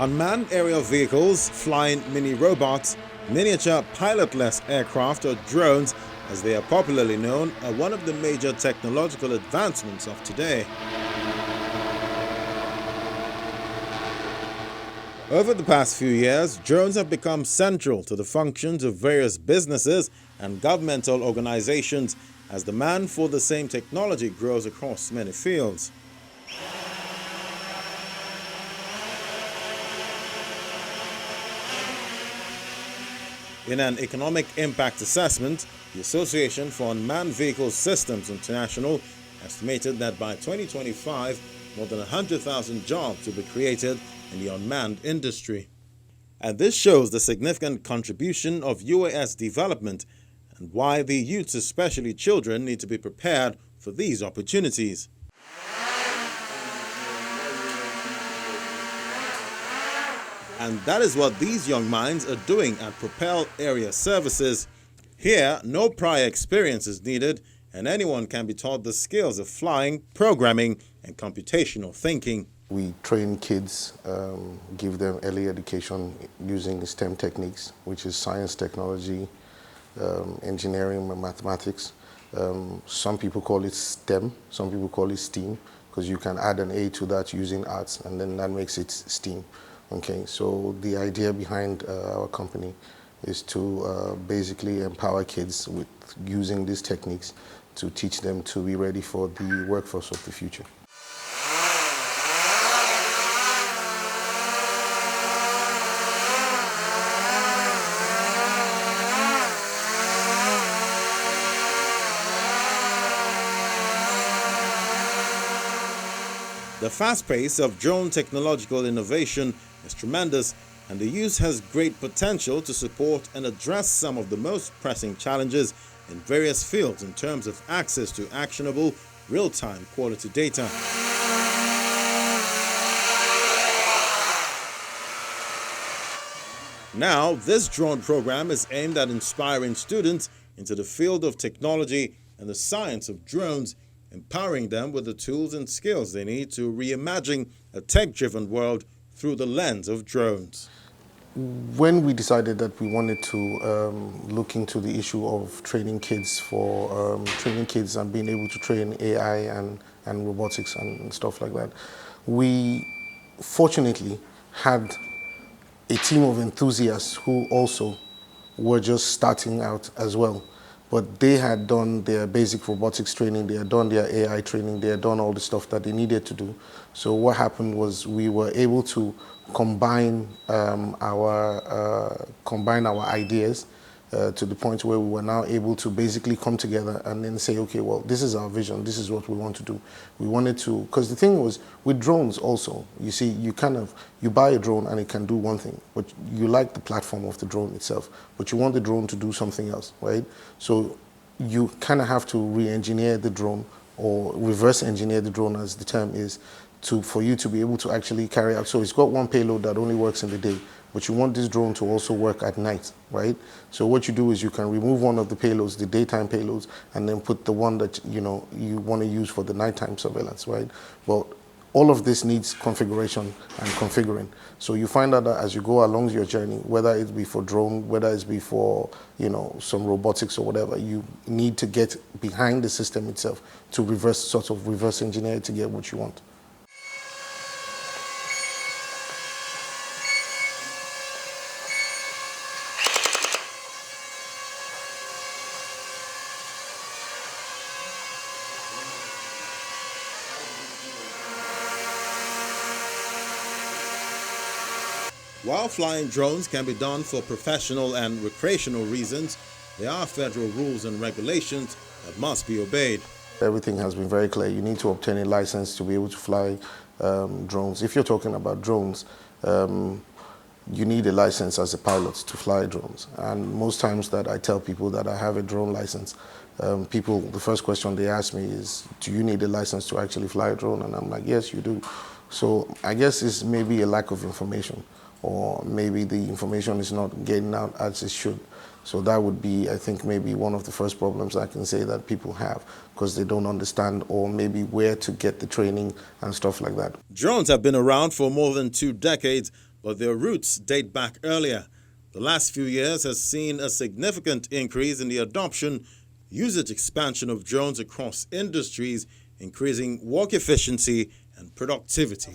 Unmanned aerial vehicles, flying mini robots, miniature pilotless aircraft or drones, as they are popularly known, are one of the major technological advancements of today. Over the past few years, drones have become central to the functions of various businesses and governmental organizations as demand for the same technology grows across many fields. In an economic impact assessment, the Association for Unmanned Vehicle Systems International estimated that by 2025, more than 100,000 jobs will be created in the unmanned industry. And this shows the significant contribution of UAS development and why the youths, especially children, need to be prepared for these opportunities. And that is what these young minds are doing at Propel Area Services. Here, no prior experience is needed, and anyone can be taught the skills of flying, programming, and computational thinking. We train kids, give them early education using STEM techniques, which is science, technology, engineering, and mathematics. Some people call it STEM, some people call it STEAM, because you can add an A to that using arts, and then that makes it STEAM. Okay, so the idea behind our company is to basically empower kids with using these techniques to teach them to be ready for the workforce of the future. The fast pace of drone technological innovation is tremendous, and the use has great potential to support and address some of the most pressing challenges in various fields in terms of access to actionable, real-time quality data. Now, this drone program is aimed at inspiring students into the field of technology and the science of drones, empowering them with the tools and skills they need to reimagine a tech-driven world through the lens of drones. When we decided that we wanted to look into the issue of training kids and being able to train AI and robotics and stuff like that, we fortunately had a team of enthusiasts who also were just starting out as well. But they had done their basic robotics training, they had done their AI training, they had done all the stuff that they needed to do. So what happened was we were able to combine our ideas to the point where we were now able to basically come together and then say, okay, well, this is our vision, this is what we want to do. We wanted to, because the thing was, with drones also, you see, you buy a drone and it can do one thing, but you like the platform of the drone itself, but you want the drone to do something else, right? So you kind of have to re-engineer the drone, or reverse engineer the drone, as the term is, for you to be able to actually carry out. So it's got one payload that only works in the day, but you want this drone to also work at night, right? So what you do is you can remove one of the payloads, the daytime payloads, and then put the one that you want to use for the nighttime surveillance, right? Well, all of this needs configuration and configuring. So you find out that as you go along your journey, whether it be for drone, whether it's be for some robotics or whatever, you need to get behind the system itself to reverse engineer it to get what you want. While flying drones can be done for professional and recreational reasons, there are federal rules and regulations that must be obeyed. Everything has been very clear. You need to obtain a license to be able to fly drones. If you're talking about drones, you need a license as a pilot to fly drones. And most times that I tell people that I have a drone license, the first question they ask me is, do you need a license to actually fly a drone? And I'm like, yes, you do. So I guess it's maybe a lack of information, or maybe the information is not getting out as it should. So that would be, I think, maybe one of the first problems I can say that people have, because they don't understand or maybe where to get the training and stuff like that. Drones have been around for more than 2 decades, but their roots date back earlier. The last few years has seen a significant increase in the adoption, usage expansion of drones across industries, increasing work efficiency and productivity.